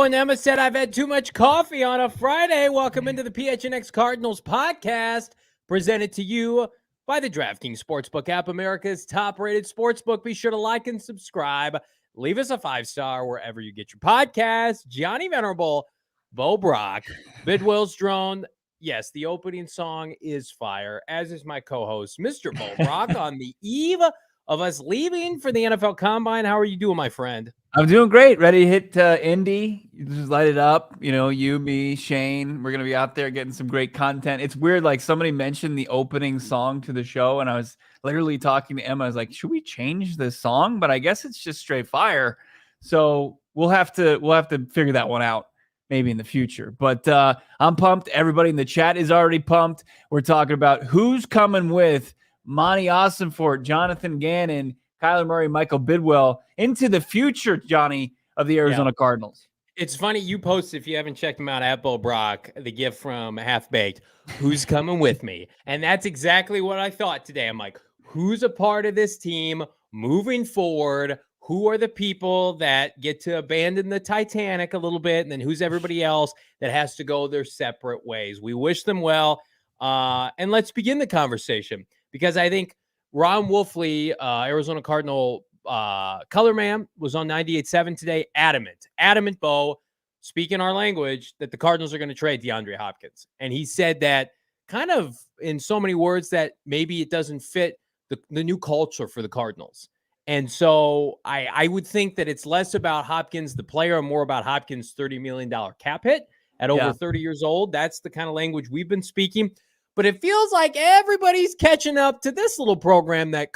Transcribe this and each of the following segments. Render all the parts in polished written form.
and Emma said, I've had too much coffee on a Friday. Welcome into the PHNX Cardinals Podcast, presented to you by the DraftKings Sportsbook app, America's top-rated sportsbook. Be sure to like and subscribe. Leave us a 5-star wherever you get your podcasts. Gianni Venerable, Bo Brock, Bidwell's Drone. Yes, the opening song is fire, as is my co-host, Mr. Bo Brock, on the eve of us leaving for the NFL Combine. How are you doing, my friend? I'm doing great. Ready to hit Indy. Just light it up. You know, you, me, Shane. We're going to be out there getting some great content. It's weird. Like somebody mentioned the opening song to the show, and I was literally talking to Emma. I was like, should we change the song? But I guess it's just straight fire. So we'll have to figure that one out maybe in the future. But I'm pumped. Everybody in the chat is already pumped. We're talking about who's coming with Monti Ossenfort, Jonathan Gannon, Kyler Murray, Michael Bidwell into the future, Johnny, of the Arizona Cardinals. It's funny. You posted, if you haven't checked him out, at Bo Brock, the gift from Half Baked, who's coming with me? And that's exactly what I thought today. I'm like, who's a part of this team moving forward? Who are the people that get to abandon the Titanic a little bit? And then who's everybody else that has to go their separate ways? We wish them well. And let's begin the conversation, because I think Ron Wolfley, Arizona Cardinal color man, was on 98.7 today. Adamant, Bo, speaking our language, that the Cardinals are going to trade DeAndre Hopkins. And he said that kind of in so many words that maybe it doesn't fit the new culture for the Cardinals. And so I would think that it's less about Hopkins, the player, and more about Hopkins' $30 million cap hit at over 30 years old. That's the kind of language we've been speaking. But it feels like everybody's catching up to this little program that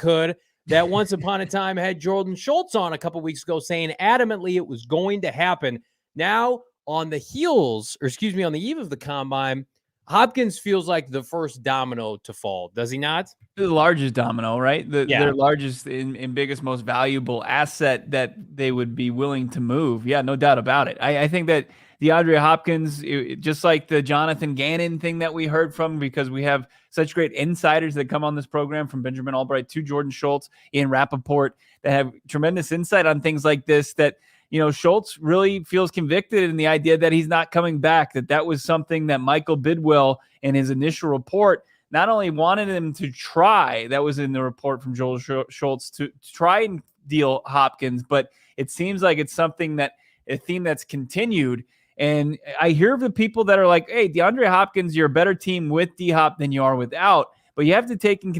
once upon a time had Jordan Schultz on a couple weeks ago saying adamantly it was going to happen. Now, on the eve of the Combine, Hopkins feels like the first domino to fall. Does he not? The largest domino, right? Their largest and biggest, most valuable asset that they would be willing to move. Yeah, no doubt about it. I think that DeAndre Hopkins, just like the Jonathan Gannon thing that we heard from, because we have such great insiders that come on this program, from Benjamin Albright to Jordan Schultz, Ian Rappaport, that have tremendous insight on things like this, that, you know, Schultz really feels convicted in the idea that he's not coming back, that was something that Michael Bidwell in his initial report not only wanted him to try, that was in the report from Joel Schultz, to try and deal Hopkins, but it seems like it's a theme that's continued. And I hear of the people that are like, hey, DeAndre Hopkins, you're a better team with D-Hop than you are without. But you have to take in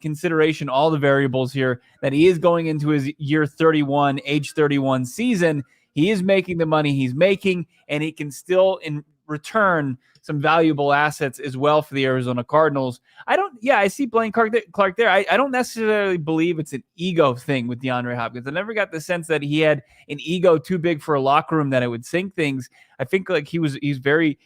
consideration all the variables here, that he is going into his age 31 season. He is making the money he's making, and he can still, in return, some valuable assets as well for the Arizona Cardinals. I see Blaine Clark there. I don't necessarily believe it's an ego thing with DeAndre Hopkins. I never got the sense that he had an ego too big for a locker room that it would sink things. I think like he's very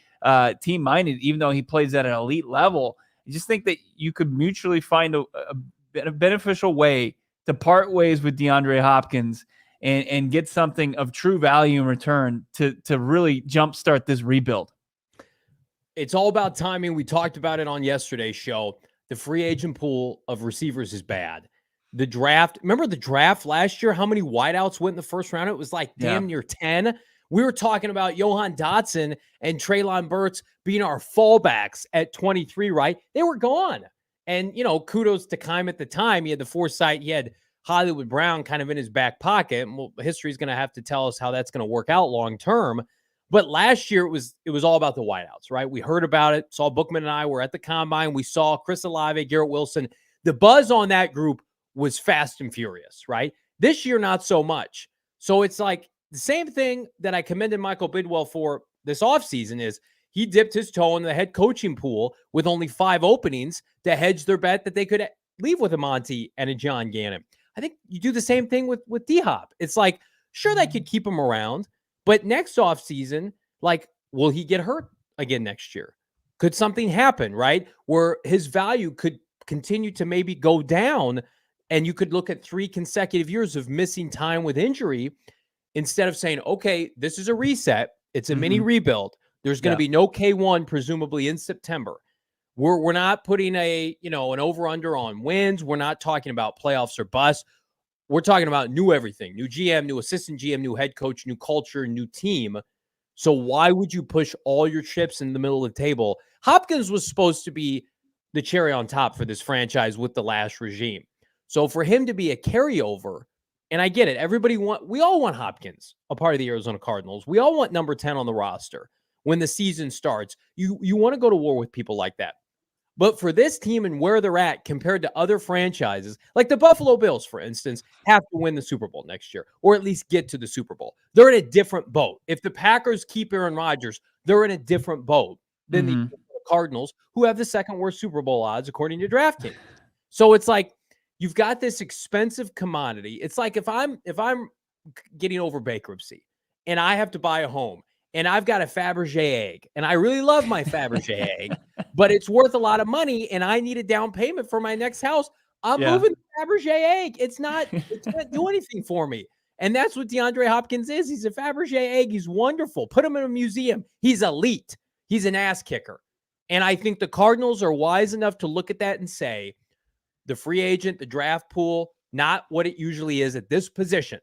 team-minded, even though he plays at an elite level. I just think that you could mutually find a beneficial way to part ways with DeAndre Hopkins and get something of true value in return to really jumpstart this rebuild. It's all about timing. We talked about it on yesterday's show. The free agent pool of receivers is bad. The draft, remember the draft last year? How many wideouts went in the first round? It was like damn near 10. We were talking about Johan Dotson and Treylon Burks being our fallbacks at 23, right? They were gone. And, you know, kudos to Keim at the time. He had the foresight. He had Hollywood Brown kind of in his back pocket. Well, history is going to have to tell us how that's going to work out long term. But last year, it was all about the wideouts, right? We heard about it. Saul Bookman and I were at the Combine. We saw Chris Olave, Garrett Wilson. The buzz on that group was fast and furious, right? This year, not so much. So it's like the same thing that I commended Michael Bidwell for this offseason is he dipped his toe in the head coaching pool with only 5 openings to hedge their bet that they could leave with a Monti and a John Gannon. I think you do the same thing with D-Hop. It's like, sure, they could keep him around, but next offseason, like, will he get hurt again next year? Could something happen, right? Where his value could continue to maybe go down, and you could look at 3 consecutive years of missing time with injury instead of saying, okay, this is a reset. It's a mini rebuild. There's going to be no K1 presumably in September. We're not putting an over-under on wins. We're not talking about playoffs or bust. We're talking about new everything, new GM, new assistant GM, new head coach, new culture, new team. So why would you push all your chips in the middle of the table? Hopkins was supposed to be the cherry on top for this franchise with the last regime. So for him to be a carryover, and I get it, we all want Hopkins a part of the Arizona Cardinals. We all want number 10 on the roster when the season starts. You want to go to war with people like that. But for this team and where they're at compared to other franchises, like the Buffalo Bills, for instance, have to win the Super Bowl next year, or at least get to the Super Bowl. They're in a different boat. If the Packers keep Aaron Rodgers, they're in a different boat than the Cardinals, who have the second worst Super Bowl odds according to DraftKings. So it's like you've got this expensive commodity. It's like if I'm getting over bankruptcy and I have to buy a home, and I've got a Fabergé egg, and I really love my Fabergé egg, but it's worth a lot of money, and I need a down payment for my next house. I'm moving the Fabergé egg. It can't do anything for me. And that's what DeAndre Hopkins is. He's a Fabergé egg. He's wonderful. Put him in a museum. He's elite. He's an ass kicker. And I think the Cardinals are wise enough to look at that and say, the free agent, the draft pool, not what it usually is at this position.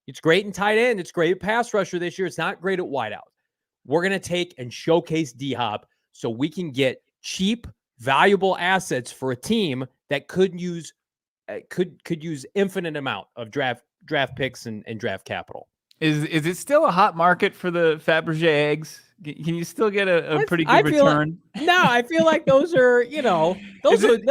It's great in tight end. It's great at pass rusher this year. It's not great at wideout. We're going to take and showcase D-Hop so we can get cheap, valuable assets for a team that could use infinite amount of draft picks and draft capital. Is it still a hot market for the Fabergé eggs? Can you still get a pretty good return? I feel like those are, they'll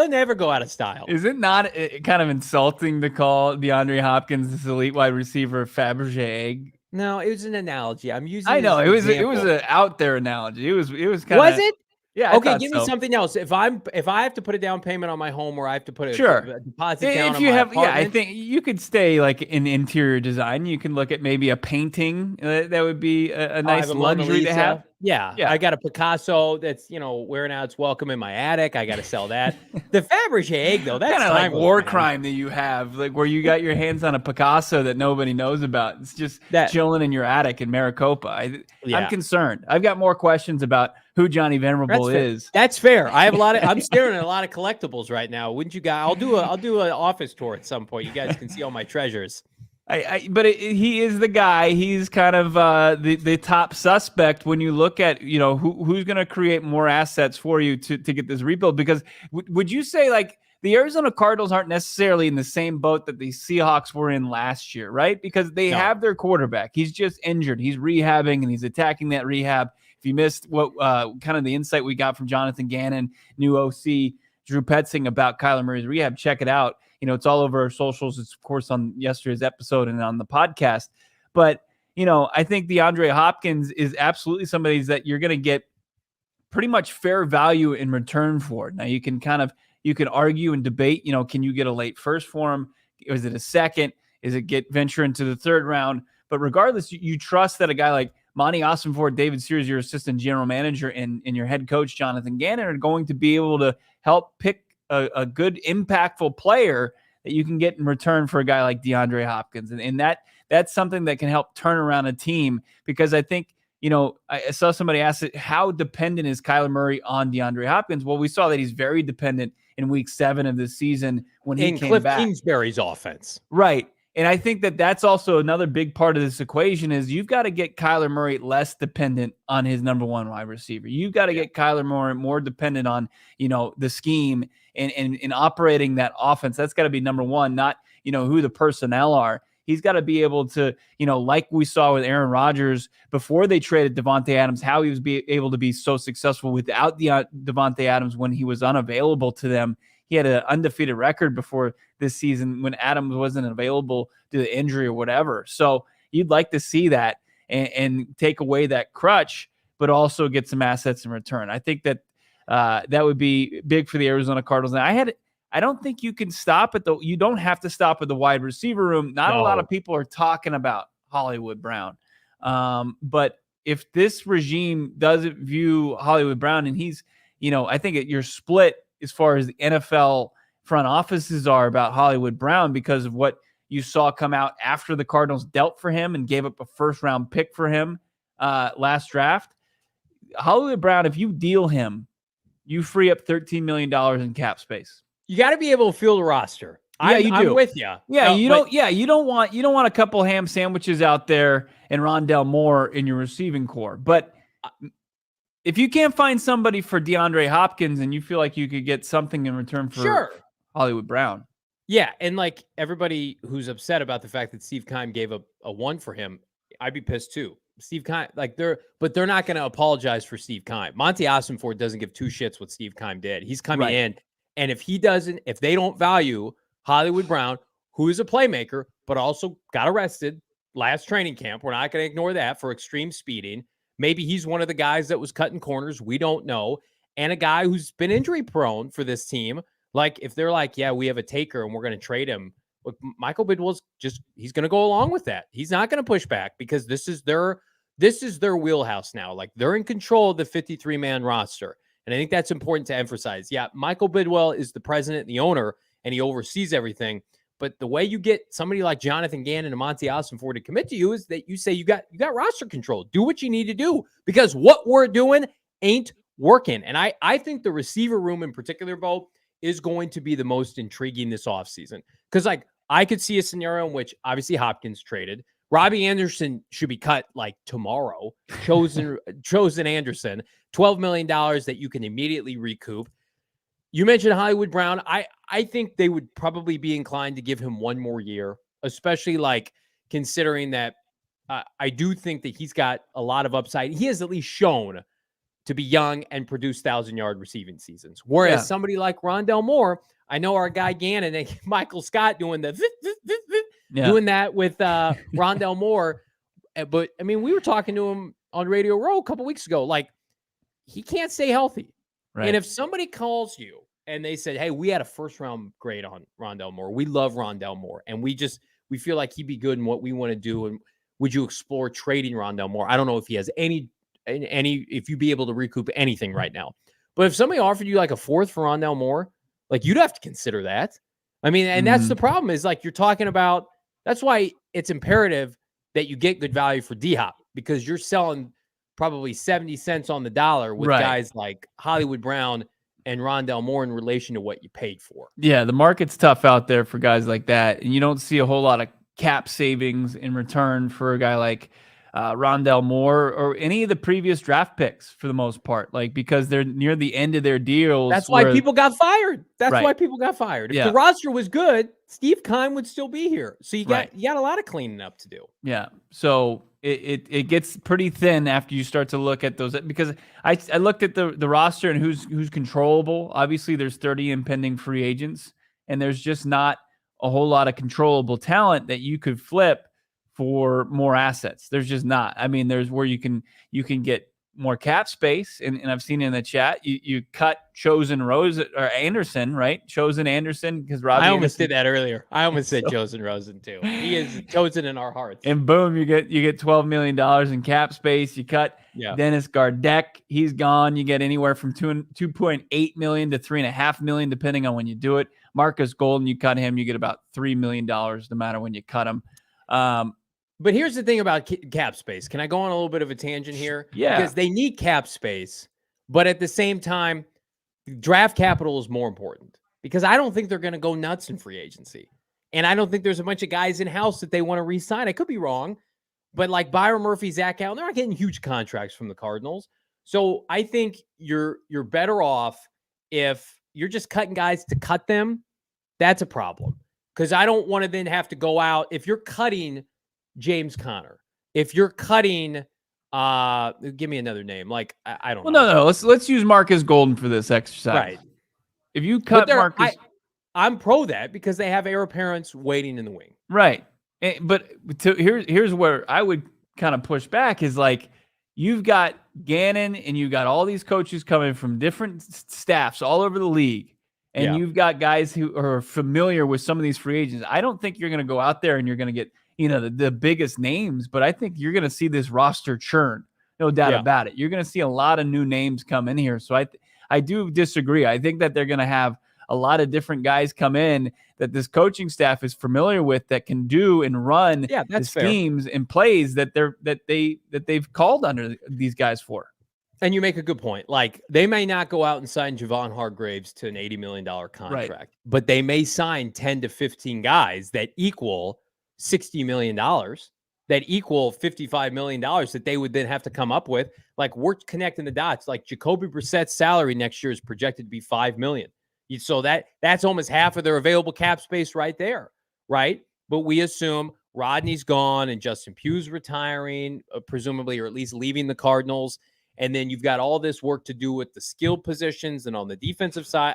never go out of style. Is it not kind of insulting to call DeAndre Hopkins this elite wide receiver Fabergé egg? No, it was an analogy. I'm using. I know it was an out there analogy. It was kind of. Was it? Yeah. Okay, give me something else. If I have to put a down payment on my home, or I have to put a deposit down on my apartment. I think you could stay like in interior design. You can look at maybe a painting that would be a nice luxury to have. Yeah, I got a Picasso that's wearing out its welcome in my attic. I got to sell that. The Fabergé egg though, that's kind of like war crime that you have, like where you got your hands on a Picasso that nobody knows about. It's just chilling in your attic in Maricopa. I'm concerned. I've got more questions about who Johnny Venerable is. That's fair. I have I'm staring at a lot of collectibles right now. Wouldn't you guys? I'll do an office tour at some point. You guys can see all my treasures. But he is the guy. He's kind of the top suspect when you look at who's going to create more assets for you to get this rebuild. Because would you say like the Arizona Cardinals aren't necessarily in the same boat that the Seahawks were in last year, right? Because they have their quarterback. He's just injured. He's rehabbing and he's attacking that rehab. If you missed what kind of the insight we got from Monti and Gannon, new OC Drew Petzing about Kyler Murray's rehab, check it out. It's all over our socials. It's, of course, on yesterday's episode and on the podcast. But, I think DeAndre Hopkins is absolutely somebody that you're going to get pretty much fair value in return for. Now, you can argue and debate, can you get a late first for him? Is it a second? Is it venture into the third round? But regardless, you trust that a guy like Monti, Ossenfort, David Sears, your assistant general manager, and your head coach, Monti Gannon, are going to be able to help pick a good, impactful player that you can get in return for a guy like DeAndre Hopkins. And that's something that can help turn around a team, because I think, I saw somebody ask it, how dependent is Kyler Murray on DeAndre Hopkins? Well, we saw that he's very dependent in week 7 of the season when he came back. Cliff Kingsbury's offense. Right. And I think that that's also another big part of this equation is you've got to get Kyler Murray less dependent on his number one wide receiver. You've got to get Kyler Murray more dependent on, the scheme and operating that offense. That's got to be number one, not, who the personnel are. He's got to be able to, like we saw with Aaron Rodgers before they traded Davante Adams, how he was able to be so successful without Davante Adams when he was unavailable to them. He had an undefeated record before this season when Adams wasn't available due to injury or whatever. So you'd like to see that and take away that crutch, but also get some assets in return. I think that that would be big for the Arizona Cardinals. And I don't think you can stop at you don't have to stop at the wide receiver room. Not a lot of people are talking about Hollywood Brown. But if this regime doesn't view Hollywood Brown, and he's, I think you're split as far as the NFL front offices are about Hollywood Brown because of what you saw come out after the Cardinals dealt for him and gave up a first-round pick for him last draft. Hollywood Brown, if you deal him, you free up $13 million in cap space. You got to be able to field a roster. I'm with you. Yeah, you don't want a couple ham sandwiches out there and Rondale Moore in your receiving core. But if you can't find somebody for DeAndre Hopkins and you feel like you could get something in return for Hollywood Brown. Yeah, and like everybody who's upset about the fact that Steve Keim gave a 1 for him, I'd be pissed too. Steve Keim, they're not going to apologize for Steve Keim. Monti Ossenfort doesn't give 2 shits what Steve Keim did. He's coming in, and if they don't value Hollywood Brown, who is a playmaker, but also got arrested last training camp, we're not going to ignore that for extreme speeding. Maybe he's one of the guys that was cutting corners. We don't know. And a guy who's been injury prone for this team. Like, if they're like, yeah, we have a taker and we're going to trade him, look, Michael Bidwell's he's going to go along with that. He's not going to push back because this is their wheelhouse now. Like, they're in control of the 53-man roster. And I think that's important to emphasize. Yeah, Michael Bidwell is the president and the owner, and he oversees everything. But the way you get somebody like Jonathan Gannon and Monti Ossenfort to commit to you is that you say you got roster control. Do what you need to do because what we're doing ain't working. And I think the receiver room in particular, Bo, is going to be the most intriguing this offseason. Because, like, I could see a scenario in which, obviously, Hopkins traded. Robbie Anderson should be cut, like, tomorrow. Chosen Anderson, $12 million that you can immediately recoup. You mentioned Hollywood Brown. I think they would probably be inclined to give him 1 more year, especially, like, considering that I do think that he's got a lot of upside. He has at least shown to be young and produce 1,000-yard receiving seasons. Whereas somebody like Rondale Moore, I know our guy Gannon and Michael Scott doing doing that with Rondale Moore. But, I mean, we were talking to him on Radio Row a couple weeks ago. Like, he can't stay healthy. Right. And if somebody calls you and they said, hey, we had a first-round grade on Rondale Moore. We love Rondale Moore. And we feel like he'd be good in what we want to do. And would you explore trading Rondale Moore? I don't know if he has if you'd be able to recoup anything right now. But if somebody offered you like a 4th for Rondale Moore, like, you'd have to consider that. I mean, and that's the problem is, like, you're talking about, that's why it's imperative that you get good value for D-Hop, because you're selling probably 70 cents on the dollar with guys like Hollywood Brown and Rondale Moore in relation to what you paid for. Yeah, the market's tough out there for guys like that. And you don't see a whole lot of cap savings in return for a guy like Rondale Moore or any of the previous draft picks for the most part, like, because they're near the end of their deals. That's why people got fired. Why people got fired. If the roster was good, Steve Keim would still be here. So you got a lot of cleaning up to do. Yeah. So it gets pretty thin after you start to look at those, because I looked at the roster and who's controllable. Obviously, there's 30 impending free agents, and there's just not a whole lot of controllable talent that you could flip for more assets. There's just not. I mean, there's where you can get more cap space, and I've seen in the chat you cut Chosen Anderson, right? Chosen Anderson, because Robbie. I almost did that earlier. I almost said Chosen Rosen too. He is chosen in our hearts. And boom, you get $12 million in cap space. You cut Dennis Gardeck, he's gone. You get anywhere from $2.8 million to $3.5 million, depending on when you do it. Marcus Golden, you cut him, you get about $3 million no matter when you cut him. But here's the thing about cap space. Can I go on a little bit of a tangent here? Yeah. Because they need cap space, but at the same time, draft capital is more important, because I don't think they're going to go nuts in free agency. And I don't think there's a bunch of guys in-house that they want to re-sign. I could be wrong, but like Byron Murphy, Zach Allen, they're not getting huge contracts from the Cardinals. So I think you're better off if you're just cutting guys to cut them. That's a problem, because I don't want to then have to go out. If you're cutting James Conner, if you're cutting, give me another name. Like, I don't know. No. Let's use Marcus Golden for this exercise. Right. If you cut Marcus, I'm pro that, because they have heir apparents waiting in the wing. Right. But here's where I would kind of push back is, like, you've got Gannon and you've got all these coaches coming from different staffs all over the league. And you've got guys who are familiar with some of these free agents. I don't think you're going to go out there and you're going to get, the biggest names, but I think you're going to see this roster churn. No doubt about it. You're going to see a lot of new names come in here. So I do disagree. I think that they're going to have a lot of different guys come in that this coaching staff is familiar with, that can do and run the schemes and plays that they've called under these guys for. And you make a good point. Like, they may not go out and sign Javon Hargraves to an $80 million contract, Right. but they may sign 10 to 15 guys that equal $60 million, that equal $55 million that they would then have to come up with. Like, we're connecting the dots. Like, Jacoby Brissett's salary next year is projected to be $5 million. So that's almost half of their available cap space right there, right? But we assume Rodney's gone and Justin Pugh's retiring, presumably, or at least leaving the Cardinals. And then you've got all this work to do with the skill positions and on the defensive side.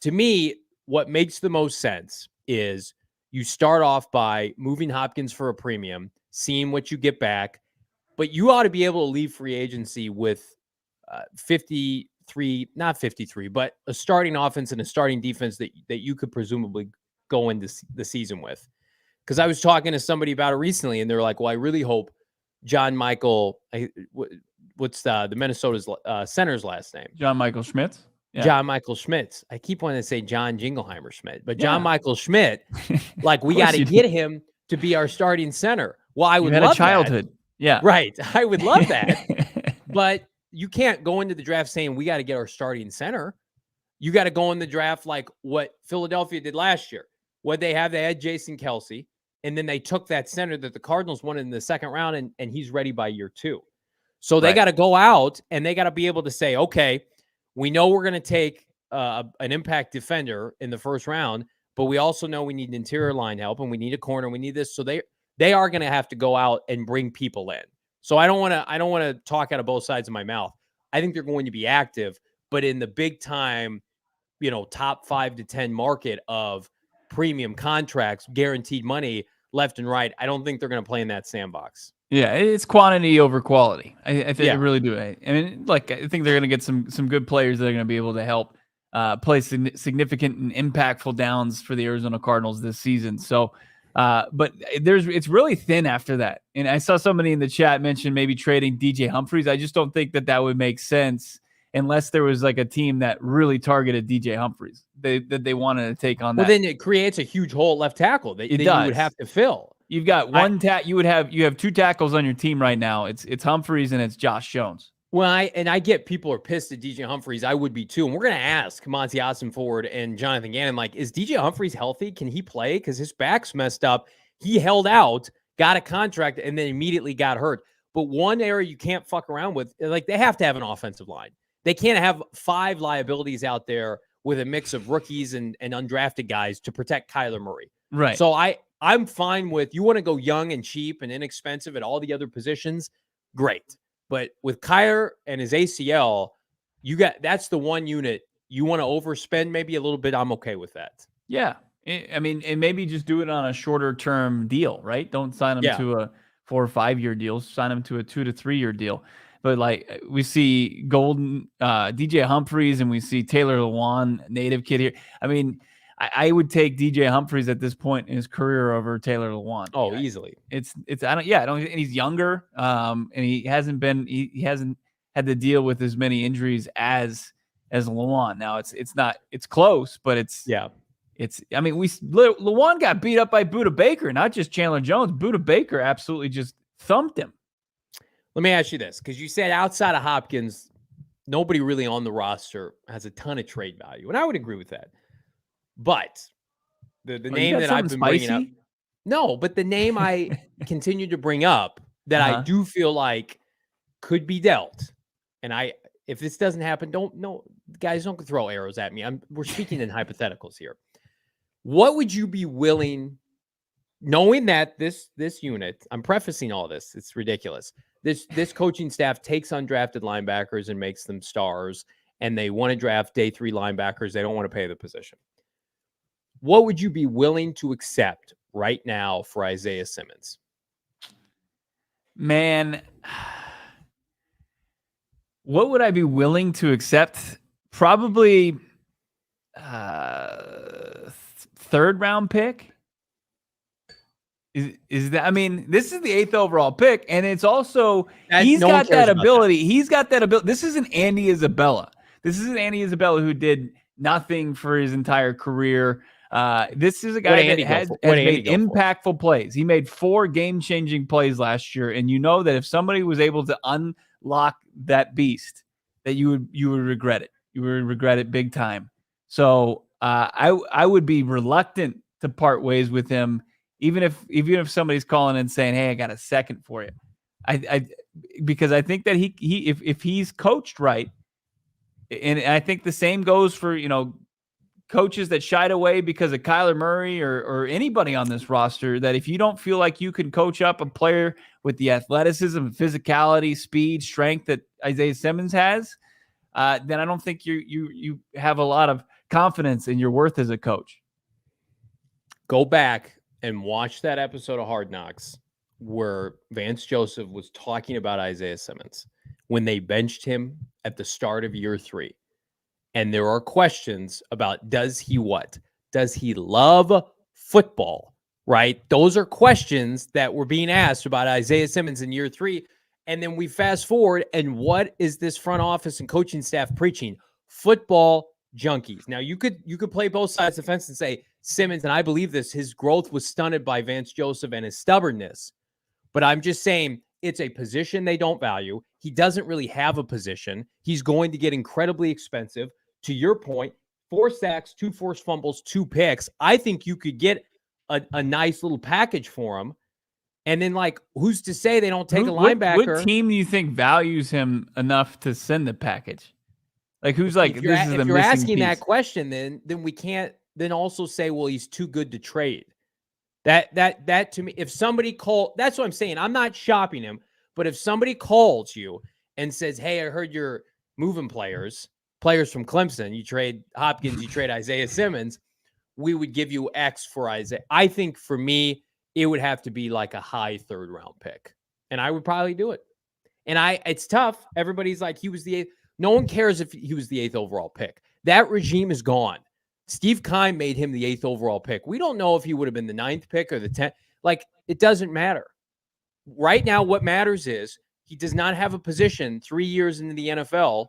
To me, what makes the most sense is you start off by moving Hopkins for a premium, seeing what you get back, but you ought to be able to leave free agency with 53, not 53, but a starting offense and a starting defense that you could presumably go into the season with. Because I was talking to somebody about it recently, and they're like, well, I really hope John Michael, what's the Minnesota's center's last name? John Michael Schmitz. Yeah. John Michael Schmitz. I keep wanting to say John Jingleheimer Schmidt, but John Michael Schmidt, like, we got to get him to be our starting center. Well, I would love a childhood. That. Yeah. Right. I would love that. But you can't go into the draft saying we got to get our starting center. You got to go in the draft like what Philadelphia did last year. What they have, they had Jason Kelce, and then they took that center that the Cardinals wanted in the second round, and he's ready by year 2. So they got to go out and they got to be able to say, okay, we know we're going to take an impact defender in the first round, but we also know we need interior line help and we need a corner. We need this. So they are going to have to go out and bring people in. So I don't want to talk out of both sides of my mouth. I think they're going to be active, but in the big time, top 5 to 10 market of premium contracts, guaranteed money left and right, I don't think they're going to play in that sandbox. Yeah, it's quantity over quality. I think I really do. I mean, I think they're going to get some good players that are going to be able to help play significant and impactful downs for the Arizona Cardinals this season. So, but it's really thin after that. And I saw somebody in the chat mention maybe trading DJ Humphries. I just don't think that would make sense unless there was like a team that really targeted DJ Humphries that they wanted to take on. Well, then it creates a huge hole at left tackle that you would have to fill. You've got you have 2 tackles on your team right now. It's Humphries and it's Josh Jones. Well, I get people are pissed at DJ Humphries. I would be too. And we're going to ask Monti Ossenfort and Jonathan Gannon, like, is DJ Humphries healthy? Can he play? Because his back's messed up. He held out, got a contract, and then immediately got hurt. But one area you can't fuck around with, like, they have to have an offensive line. They can't have 5 liabilities out there with a mix of rookies and undrafted guys to protect Kyler Murray. Right. So I'm fine with, you want to go young and cheap and inexpensive at all the other positions, great. But with Kyler and his ACL, that's the one unit you want to overspend maybe a little bit. I'm okay with that. Yeah. I mean, and maybe just do it on a shorter term deal, right? Don't sign them to a 4 or 5 year deal. Sign them to a 2 to 3 year deal. But like we see Golden, DJ Humphries, and we see Taylor Lewan, native kid here. I mean, I would take DJ Humphries at this point in his career over Taylor Lewan. Oh, easily. I don't, and he's younger. And he hasn't had to deal with as many injuries as Lewan. Now it's close, but I mean, Lewan got beat up by Budda Baker, not just Chandler Jones. Budda Baker absolutely just thumped him. Let me ask you this, because you said outside of Hopkins, nobody really on the roster has a ton of trade value. And I would agree with that. But the name that I've been bringing up, no, but the name I continue to bring up that I do feel like could be dealt. And if this doesn't happen, guys, don't throw arrows at me. We're speaking in hypotheticals here. What would you be willing, knowing that this unit, I'm prefacing all this, it's ridiculous. This coaching staff takes undrafted linebackers and makes them stars, and they want to draft day 3 linebackers. They don't want to pay the position. What would you be willing to accept right now for Isaiah Simmons? Man, what would I be willing to accept? Probably 3rd round pick. Is that? I mean, this is the 8th overall pick, and it's also he's got that ability. He's got that ability. This isn't Andy Isabella. Who did nothing for his entire career. This is a guy that has made impactful plays. He made 4 game-changing plays last year, and you know that if somebody was able to unlock that beast, that you would regret it. You would regret it big time. So I would be reluctant to part ways with him, even if somebody's calling and saying, "Hey, I got a second for you." Because I think that he if he's coached right, and I think the same goes for coaches that shied away because of Kyler Murray or anybody on this roster, that if you don't feel like you can coach up a player with the athleticism, physicality, speed, strength that Isaiah Simmons has, then I don't think you have a lot of confidence in your worth as a coach. Go back and watch that episode of Hard Knocks where Vance Joseph was talking about Isaiah Simmons when they benched him at the start of year 3. And there are questions about, does he what? Does he love football, right? Those are questions that were being asked about Isaiah Simmons in year 3. And then we fast forward, and what is this front office and coaching staff preaching? Football junkies. Now, you could play both sides of the fence and say, Simmons, and I believe this, his growth was stunted by Vance Joseph and his stubbornness. But I'm just saying, it's a position they don't value. He doesn't really have a position. He's going to get incredibly expensive. To your point, 4 sacks, 2 forced fumbles, 2 picks. I think you could get a nice little package for him. And then, who's to say they don't take a linebacker? What team do you think values him enough to send the package? Who's this is the missing piece? If you're asking that question, then we can't then also say, well, he's too good to trade. That to me, if somebody that's what I'm saying. I'm not shopping him, but if somebody calls you and says, hey, I heard you're moving players from Clemson, you trade Hopkins, you trade Isaiah Simmons, we would give you X for Isaiah. I think for me, it would have to be like a high 3rd round pick. And I would probably do it. And it's tough. Everybody's like, he was the 8th. No one cares if he was the 8th overall pick. That regime is gone. Steve Keim made him the 8th overall pick. We don't know if he would have been the 9th pick or the 10th. It doesn't matter. Right now, what matters is he does not have a position 3 years into the NFL,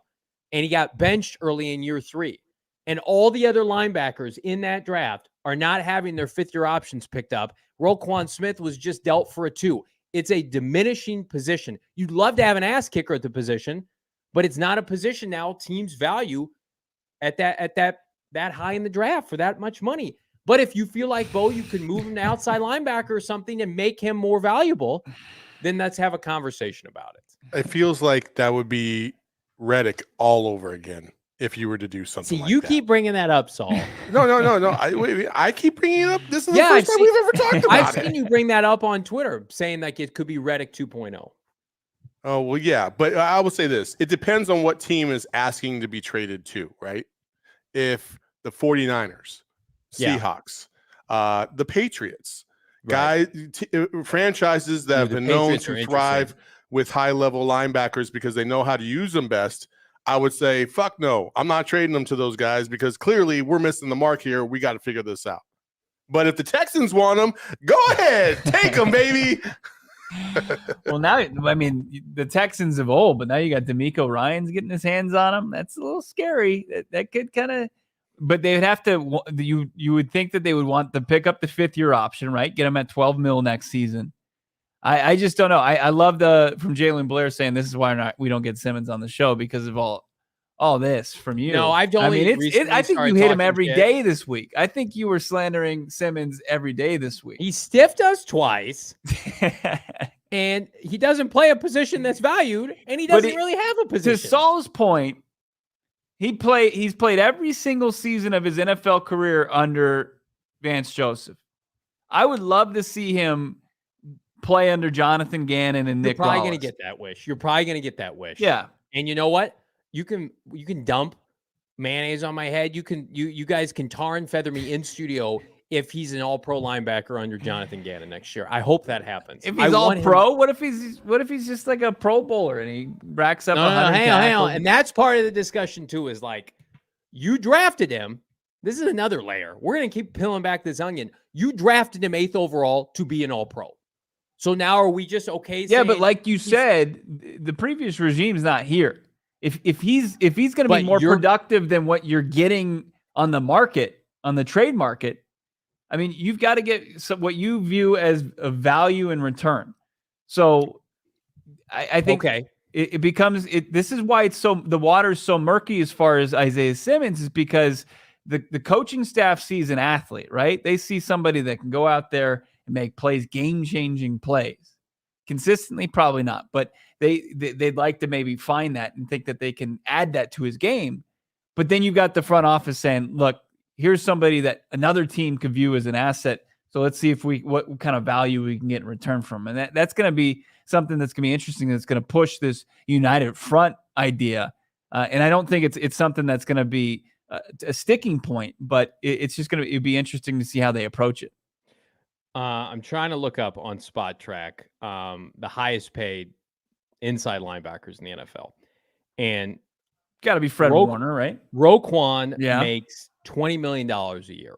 and he got benched early in year 3. And all the other linebackers in that draft are not having their 5th-year options picked up. Roquan Smith was just dealt for a 2. It's a diminishing position. You'd love to have an ass kicker at the position, but it's not a position now teams value at that high in the draft for that much money. But if you feel like, Bo, you can move him to outside linebacker or something and make him more valuable, then let's have a conversation about it. It feels like that would be Reddick all over again if you were to do something like that. You keep bringing that up, Saul. No. I keep bringing it up. This is the first time we've ever talked about it. I've seen you bring that up on Twitter, saying it could be Reddick 2.0. Oh, well, yeah. But I will say this. It depends on what team is asking to be traded to, right? If the 49ers, Seahawks, the Patriots, right. Franchises that have been known to thrive with high-level linebackers because they know how to use them best, I would say, fuck no. I'm not trading them to those guys because clearly we're missing the mark here. We got to figure this out. But if the Texans want them, go ahead. Take them, baby. Well, now, the Texans of old, but now you got D'Amico Ryans getting his hands on them. That's a little scary. That could kind of, but they would have to, you would think that they would want to pick up the 5th-year option, right? Get them at $12 million next season. I just don't know. I love from Jalen Blair saying this is why we don't get Simmons on the show because of all this from you. No, I think you hit him every day this week. I think you were slandering Simmons every day this week. He stiffed us twice, and he doesn't play a position that's valued, and he doesn't really have a position. To Saul's point, he's played every single season of his NFL career under Vance Joseph. I would love to see him play under Jonathan Gannon and Nick Wallace. You're probably going to get that wish. Yeah. And you know what? You can dump mayonnaise on my head. You guys can tar and feather me in studio if he's an all-pro linebacker under Jonathan Gannon next year. I hope that happens. If he's all-pro, what if he's just like a Pro Bowler and he racks up 100 hang on. And that's part of the discussion too, is you drafted him. This is another layer. We're going to keep peeling back this onion. You drafted him 8th overall to be an all-pro. So now are we just okay? Yeah, but like you said, the previous regime's not here. If he's going to be more productive than what you're getting on the market, on the trade market, you've got to get what you view as a value in return. So I think it becomes this is why the water is so murky as far as Isaiah Simmons, is because the coaching staff sees an athlete, right? They see somebody that can go out there and make plays, game-changing plays. Consistently, probably not, but they'd like to maybe find that and think that they can add that to his game. But then you've got the front office saying, look, here's somebody that another team could view as an asset. So let's see what kind of value we can get in return from him. And that's going to be something that's going to be interesting. That's going to push this united front idea. And I don't think it's something that's going to be a sticking point, but it's just it'd be interesting to see how they approach it. I'm trying to look up on Spot Track the highest paid inside linebackers in the NFL. And got to be Fred Warner, right? Roquan makes $20 million a year.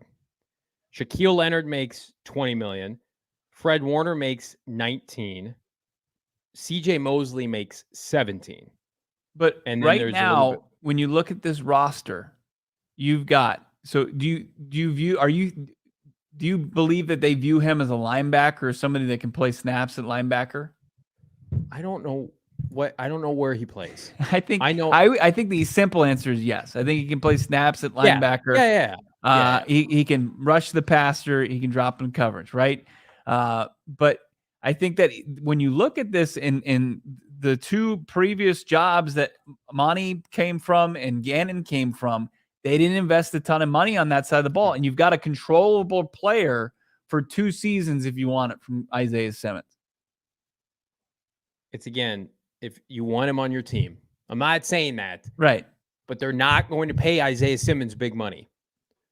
Shaquille Leonard makes $20 million. Fred Warner makes 19. CJ Mosley makes 17. But right now, when you look at this roster, you've got, so do you believe that they view him as a linebacker or somebody that can play snaps at linebacker? I don't know where he plays. I think the simple answer is yes. I think he can play snaps at linebacker. Yeah. He can rush the passer. He can drop in coverage, right? But I think that when you look at this in the two previous jobs that Monti came from and Gannon came from, they didn't invest a ton of money on that side of the ball. And you've got a controllable player for 2 seasons if you want it from Isaiah Simmons. It's, again, if you want him on your team. I'm not saying that. Right. But they're not going to pay Isaiah Simmons big money.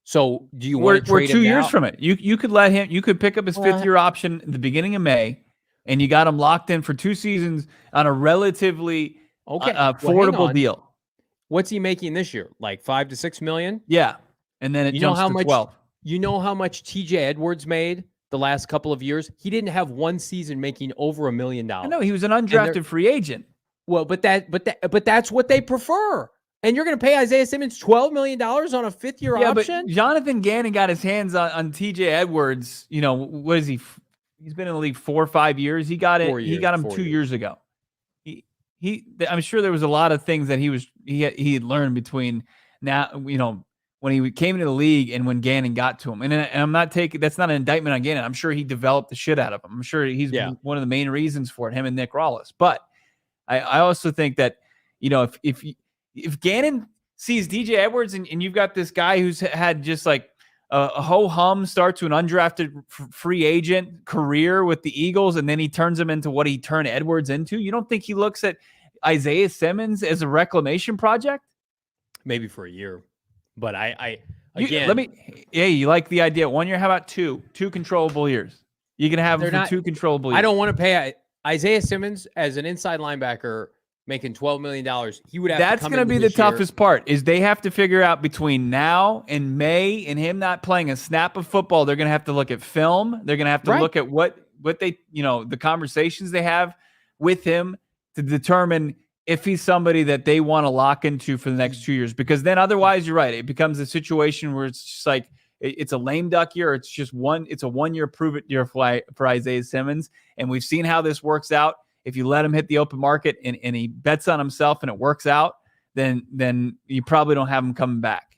So do you want to trade him We're 2 years now? from it. You could let him, you could pick up his 5th-year option at the beginning of May, and you got him locked in for 2 seasons on a relatively affordable deal. What's he making this year? Like $5 to $6 million? Yeah. And then it jumps to 12. You know how much TJ Edwards made the last couple of years? He didn't have one season making over $1 million. No, he was an undrafted free agent. Well, but that's what they prefer. And you're going to pay Isaiah Simmons $12 million on a 5th-year option? But Jonathan Gannon got his hands on TJ Edwards. You know, what is he? He's been in the league 4 or 5 years. He got it. He got him 2 years ago. I'm sure there was a lot of things that he had learned between now, you know, when he came into the league and when Gannon got to him. And I'm not that's not an indictment on Gannon. I'm sure he developed the shit out of him. I'm sure he's one of the main reasons for it, him and Nick Rawlis. But I also think that, you know, if Gannon sees DJ Edwards and you've got this guy who's had just like a ho-hum start to an undrafted free agent career with the Eagles, and then he turns him into what he turned Edwards into, you don't think he looks at Isaiah Simmons as a reclamation project? Maybe for a year. But you like the idea. 1 year, how about 2 controllable years? You can have him for 2 controllable years. I don't want to pay Isaiah Simmons as an inside linebacker making $12 million. He would have That's going to be the toughest part, is they have to figure out between now and May and him not playing a snap of football. They're going to have to look at film. They're going to have to look at what they, you know, the conversations they have with him to determine if he's somebody that they want to lock into for the next 2 years. Because then otherwise, you're right, it becomes a situation where it's just like it's a lame duck year. It's just it's a 1 year prove it year for Isaiah Simmons. And we've seen how this works out. If you let him hit the open market and he bets on himself and it works out, then you probably don't have him coming back.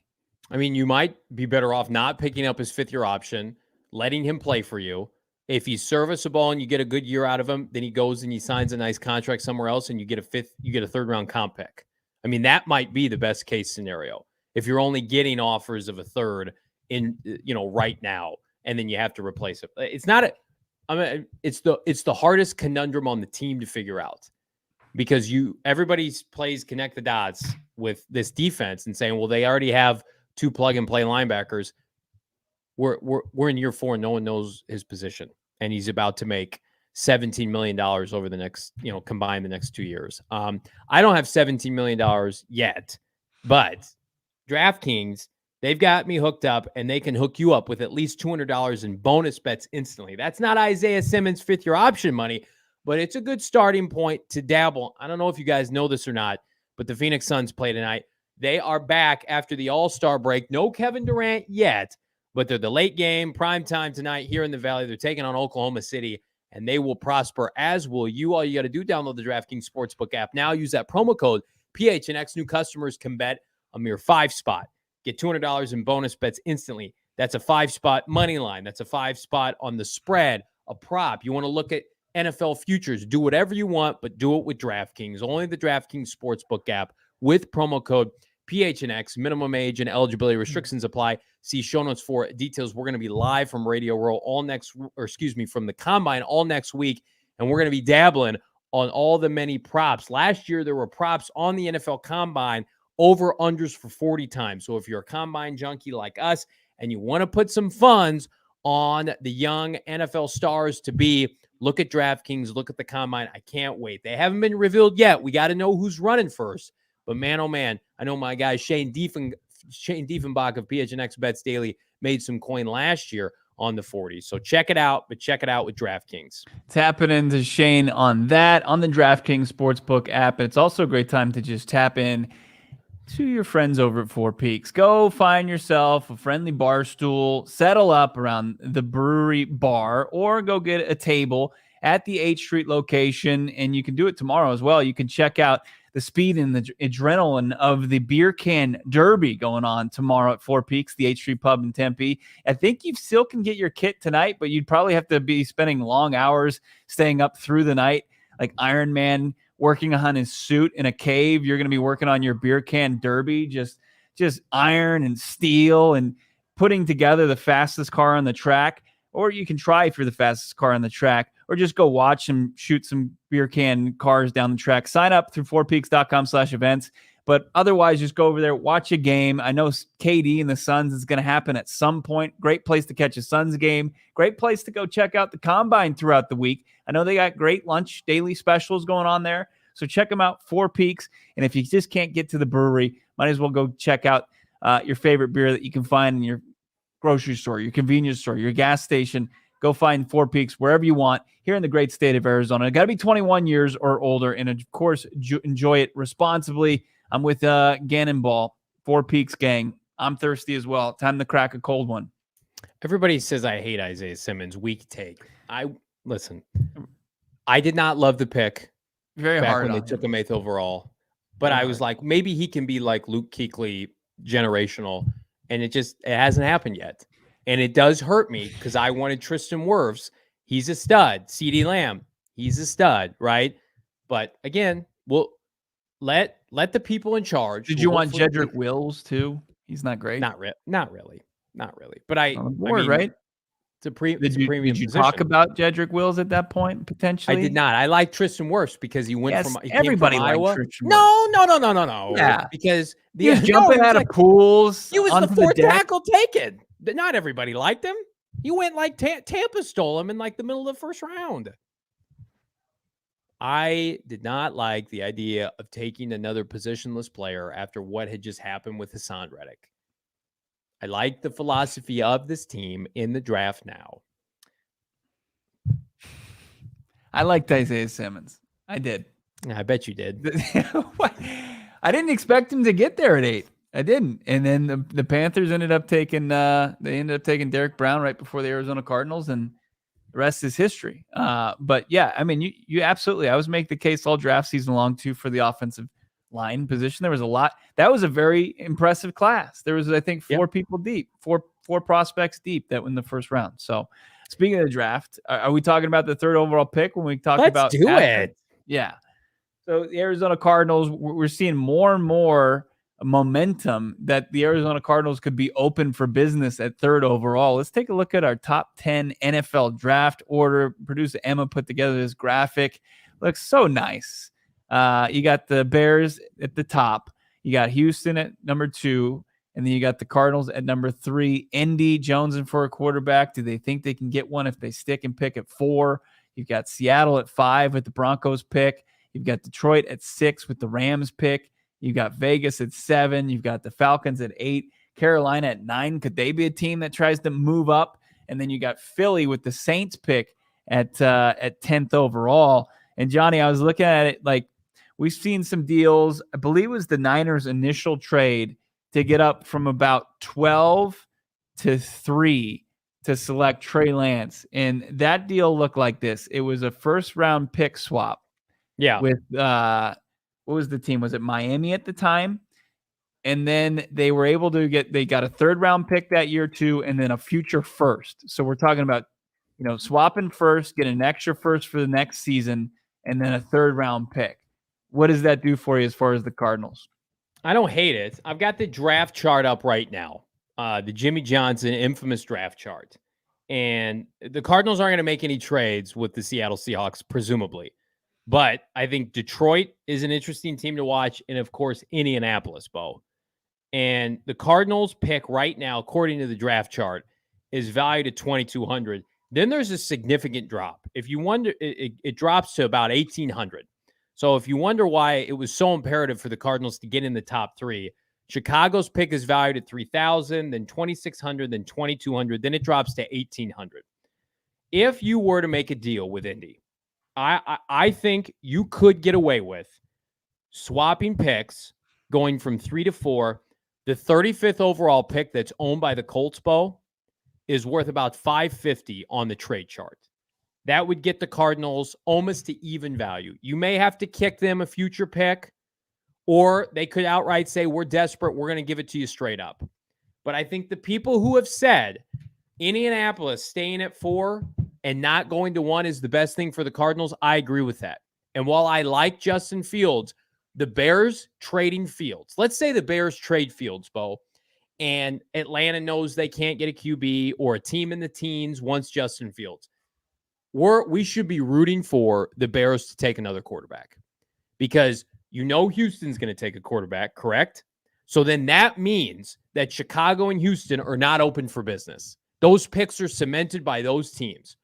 I mean, you might be better off not picking up his 5th-year option, letting him play for you. If he's serviceable and you get a good year out of him, then he goes and he signs a nice contract somewhere else and you get a 3rd-round comp pick. I mean, that might be the best case scenario. If you're only getting offers of a 3rd in, you know, right now, and then you have to replace it. It's the hardest conundrum on the team to figure out, because everybody plays connect the dots with this defense and saying, well, they already have 2 plug-and-play linebackers. We're in year 4 and no one knows his position, and he's about to make $17 million over the next, you know, combined the next 2 years. I don't have $17 million yet, but DraftKings, they've got me hooked up, and they can hook you up with at least $200 in bonus bets instantly. That's not Isaiah Simmons' 5th-year option money, but it's a good starting point to dabble. I don't know if you guys know this or not, but the Phoenix Suns play tonight. They are back after the All-Star break. No Kevin Durant yet, but they're the late game, prime time tonight here in the Valley. They're taking on Oklahoma City. and they will prosper, as will you. All you got to do, download the DraftKings Sportsbook app now. Use that promo code PHNX. New customers can bet a mere 5-spot. Get $200 in bonus bets instantly. That's a 5-spot money line. That's a 5-spot on the spread, a prop. You want to look at NFL futures. Do whatever you want, but do it with DraftKings. Only the DraftKings Sportsbook app with promo code PHNX. Minimum age and eligibility restrictions apply. See show notes for details. We're going to be live from Radio Row from the Combine all next week, and we're going to be dabbling on all the many props. Last year, there were props on the NFL Combine, over-unders for 40 times. So if you're a Combine junkie like us and you want to put some funds on the young NFL stars to be, look at DraftKings, look at the Combine. I can't wait. They haven't been revealed yet. We got to know who's running first. But man, oh man, I know my guy Shane Diefenbach of PHNX Bets Daily made some coin last year on the 40s. So check it out, but check it out with DraftKings. Tapping into Shane on that, on the DraftKings Sportsbook app. And it's also a great time to just tap in to your friends over at Four Peaks. Go find yourself a friendly bar stool, settle up around the brewery bar, or go get a table at the 8th Street location. And you can do it tomorrow as well. You can check out the speed and the adrenaline of the beer can derby going on tomorrow at Four Peaks, the 8th Street Pub in Tempe. I think you still can get your kit tonight, but you'd probably have to be spending long hours staying up through the night, like Iron Man working on his suit in a cave. You're going to be working on your beer can derby, just iron and steel and putting together the fastest car on the track. Or you can try for the fastest car on the track, or just go watch and shoot some beer can cars down the track. Sign up through fourpeaks.com/events. But otherwise, just go over there, watch a game. I know KD and the Suns is going to happen at some point. Great place to catch a Suns game. Great place to go check out the Combine throughout the week. I know they got great lunch daily specials going on there. So check them out, Four Peaks. And if you just can't get to the brewery, might as well go check out your favorite beer that you can find in your grocery store, your convenience store, your gas station. Go find Four Peaks wherever you want here in the great state of Arizona. Got to be 21 years or older, and of course, enjoy it responsibly. I'm with Gannon Ball, Four Peaks gang. I'm thirsty as well. Time to crack a cold one. Everybody says I hate Isaiah Simmons. Weak take. Listen. I did not love the pick. Very back hard when they took him 8th overall, but I was like, maybe he can be like Luke Kuechly, generational, and it hasn't happened yet. And it does hurt me because I wanted Tristan Wirfs. He's a stud. CeeDee Lamb, he's a stud, right? But again, we'll let the people in charge. Did you want Jedrick Wills too? He's not great. Not really. But I mean, right? It's a premium. Did you talk about Jedrick Wills at that point potentially? I did not. I like Tristan Wirfs because he went from everybody from Iowa. Tristan No. Yeah, because he was jumping out of pools. He was the 4th tackle taken. Not everybody liked him. He went like Tampa stole him in like the middle of the first round. I did not like the idea of taking another positionless player after what had just happened with Hassan Reddick. I like the philosophy of this team in the draft now. I liked Isaiah Simmons. I did. I bet you did. I didn't expect him to get there at 8. I didn't. And then the Panthers ended up taking Derek Brown right before the Arizona Cardinals, and the rest is history. But yeah, I mean, you absolutely. I was making the case all draft season long too for the offensive line position. There was a lot. That was a very impressive class. There was, I think, 4 people deep, four prospects deep that were in the first round. So speaking of the draft, are we talking about the 3rd overall pick when we talk about? Let's do it. Yeah. So the Arizona Cardinals, we're seeing more and more momentum that the Arizona Cardinals could be open for business at 3rd overall. Let's take a look at our top 10 NFL draft order. Producer Emma put together this graphic. Looks so nice. You got the Bears at the top. You got Houston at number 2. And then you got the Cardinals at number 3. Indy, Jonesing for a quarterback. Do they think they can get one if they stick and pick at 4? You've got Seattle at 5 with the Broncos pick. You've got Detroit at 6 with the Rams pick. You've got Vegas at 7. You've got the Falcons at 8. Carolina at 9. Could they be a team that tries to move up? And then you got Philly with the Saints pick at 10th overall. And Johnny, I was looking at it like we've seen some deals. I believe it was the Niners' initial trade to get up from about 12 to 3 to select Trey Lance, and that deal looked like this. It was a first-round pick swap. Yeah. With what was the team? Was it Miami at the time? And then they were able to they got a third-round pick that year too, and then a future first. So we're talking about, swapping first, get an extra first for the next season, and then a third-round pick. What does that do for you as far as the Cardinals? I don't hate it. I've got the draft chart up right now, the Jimmy Johnson infamous draft chart. And the Cardinals aren't going to make any trades with the Seattle Seahawks, presumably. But I think Detroit is an interesting team to watch. And, of course, Indianapolis, Bo. And the Cardinals pick right now, according to the draft chart, is valued at $2,200. Then there's a significant drop. If you wonder, it drops to about $1,800. So if you wonder why it was so imperative for the Cardinals to get in the top three, Chicago's pick is valued at $3,000, then $2,600, then $2,200, then it drops to $1,800. If you were to make a deal with Indy, I think you could get away with swapping picks, going from 3 to 4. The 35th overall pick that's owned by the Colts, Bo, is worth about $550 on the trade chart. That would get the Cardinals almost to even value. You may have to kick them a future pick, or they could outright say, we're desperate, we're going to give it to you straight up. But I think the people who have said Indianapolis staying at 4 and not going to 1 is the best thing for the Cardinals, I agree with that. And while I like Justin Fields, the Bears trading Fields. Let's say the Bears trade Fields, Bo, and Atlanta knows they can't get a QB or a team in the teens wants Justin Fields. We should be rooting for the Bears to take another quarterback because Houston's going to take a quarterback, correct? So then that means that Chicago and Houston are not open for business. Those picks are cemented by those teams,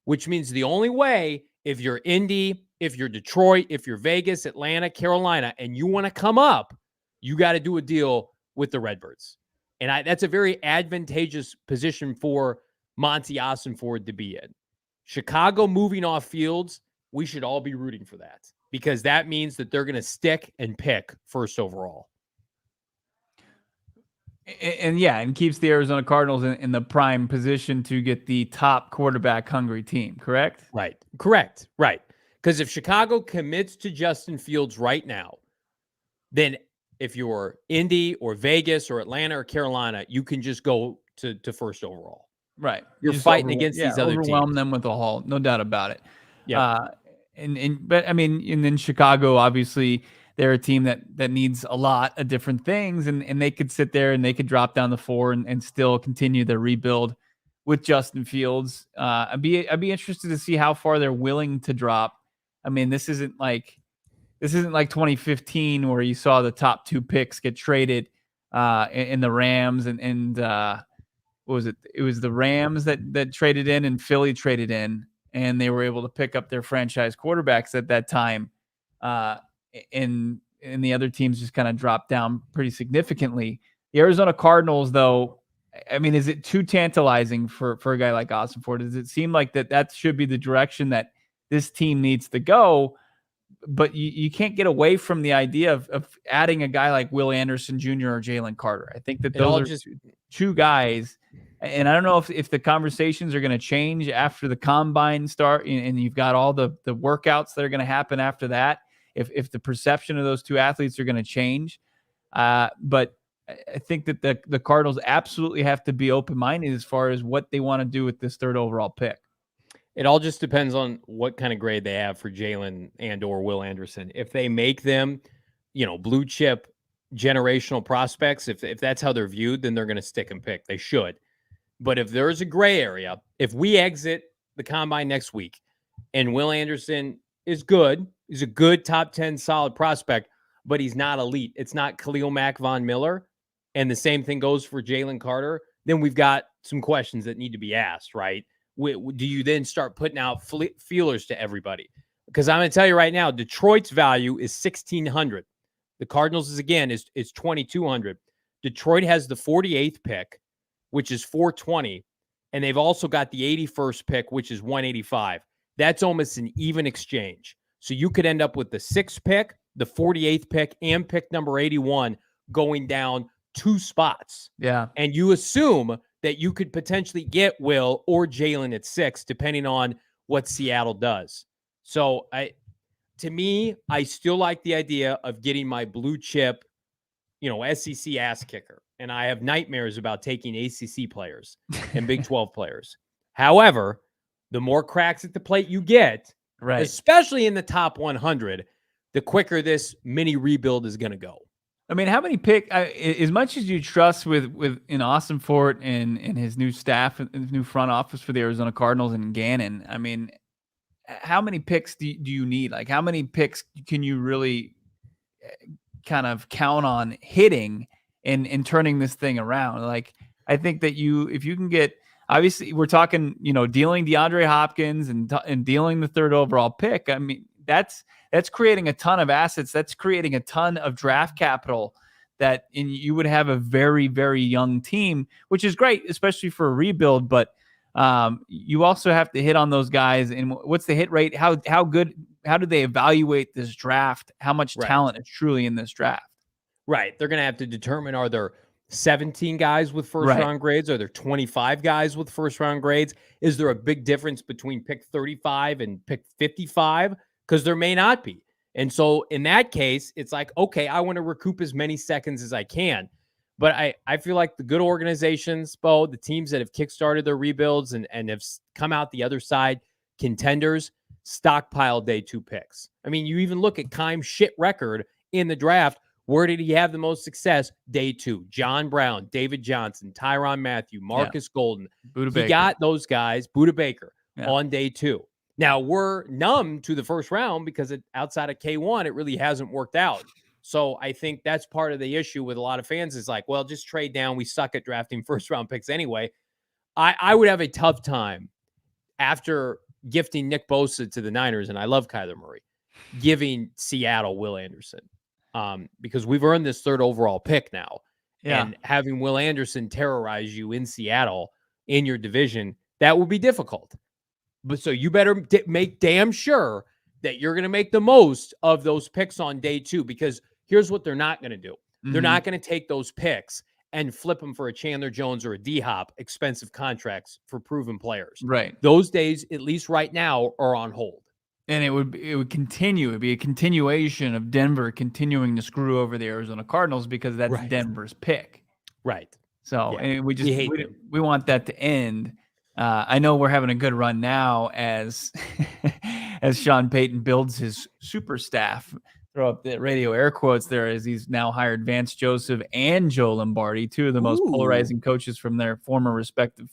which means the only way, if you're Indy, if you're Detroit, if you're Vegas, Atlanta, Carolina, and you want to come up, you got to do a deal with the Redbirds. And that's a very advantageous position for Monti Ossenfort to be in. Chicago moving off Fields, we should all be rooting for that because that means that they're going to stick and pick first overall. And keeps the Arizona Cardinals in the prime position to get the top quarterback hungry team, correct? Right. Correct. Right. Because if Chicago commits to Justin Fields right now, then if you're Indy or Vegas or Atlanta or Carolina, you can just go to first overall. Right. You're fighting against these other teams. Overwhelm them with a haul. No doubt about it. Yeah. But then Chicago, obviously, they're a team that needs a lot of different things, and they could sit there and they could drop down the 4 and still continue their rebuild with Justin Fields. I'd be interested to see how far they're willing to drop. I mean, this isn't like 2015 where you saw the top 2 picks get traded in the Rams and what was it? It was the Rams that traded in and Philly traded in, and they were able to pick up their franchise quarterbacks at that time. And the other teams just kind of dropped down pretty significantly. The Arizona Cardinals, though, I mean, is it too tantalizing for a guy like Ossenfort? Does it seem like that should be the direction that this team needs to go? But you can't get away from the idea of adding a guy like Will Anderson Jr. or Jalen Carter. I think that those are just 2 guys. And I don't know if the conversations are going to change after the combine start and you've got all the workouts that are going to happen after that, if the perception of those 2 athletes are going to change. But I think that the Cardinals absolutely have to be open-minded as far as what they want to do with this 3rd overall pick. It all just depends on what kind of grade they have for Jalen and or Will Anderson. If they make them, blue chip generational prospects, if that's how they're viewed, then they're going to stick and pick. They should. But if there's a gray area, if we exit the combine next week and Will Anderson is good, he's a good top 10 solid prospect, but he's not elite. It's not Khalil Mack Von Miller. And the same thing goes for Jalen Carter. Then we've got some questions that need to be asked, right? Do you then start putting out feelers to everybody? Because I'm going to tell you right now, Detroit's value is $1,600. The Cardinals is 2,200. Detroit has the 48th pick, which is $420, and they've also got the 81st pick, which is $185. That's almost an even exchange. So you could end up with the 6th pick, the 48th pick, and pick number 81 going down 2 spots. Yeah. And you assume that you could potentially get Will or Jalen at 6, depending on what Seattle does. So to me, I still like the idea of getting my blue chip, SEC ass kicker. And I have nightmares about taking ACC players and Big 12 players. However, the more cracks at the plate you get, right, especially in the top 100, the quicker this mini rebuild is going to go. I mean, how many as much as you trust in Ossenfort and his new staff and his new front office for the Arizona Cardinals and Gannon, I mean, how many picks do you need? Like, how many picks can you really kind of count on hitting and turning this thing around? Like, I think that if you can get, obviously we're talking, dealing DeAndre Hopkins and dealing the 3rd overall pick. I mean, that's creating a ton of assets. That's creating a ton of draft capital you would have a very, very young team, which is great, especially for a rebuild. But you also have to hit on those guys. And what's the hit rate? How do they evaluate this draft? How much talent is truly in this draft? Right. They're going to have to determine, are there 17 guys with first round grades? Are there 25 guys with first round grades? Is there a big difference between pick 35 and pick 55? Because there may not be. And so in that case, it's like, okay, I want to recoup as many seconds as I can. But I feel like the good organizations, Bo, the teams that have kickstarted their rebuilds and have come out the other side, contenders, stockpile day 2 picks. I mean, you even look at Keim's shit record in the draft. Where did he have the most success? Day 2. John Brown, David Johnson, Tyrann Mathieu, Marcus Golden. Buda He Baker. got those guys, Buda Baker, on day 2. Now, we're numb to the first round because outside of K1, it really hasn't worked out. So I think that's part of the issue with a lot of fans is like, well, just trade down. We suck at drafting first-round picks anyway. I would have a tough time after gifting Nick Bosa to the Niners, and I love Kyler Murray, giving Seattle Will Anderson. Because we've earned this 3rd overall pick now. Yeah. And having Will Anderson terrorize you in Seattle in your division, that will be difficult. But so you better make damn sure that you're going to make the most of those picks on day 2, because here's what they're not going to do. Mm-hmm. They're not going to take those picks and flip them for a Chandler Jones or a D-Hop, expensive contracts for proven players. Right. Those days, at least right now, are on hold. And it would continue. It'd be a continuation of Denver continuing to screw over the Arizona Cardinals because that's Denver's pick. Right. So and we want that to end. I know we're having a good run now as Sean Payton builds his super staff. Throw up the radio air quotes there as he's now hired Vance Joseph and Joe Lombardi, 2 of the most polarizing coaches from their former respective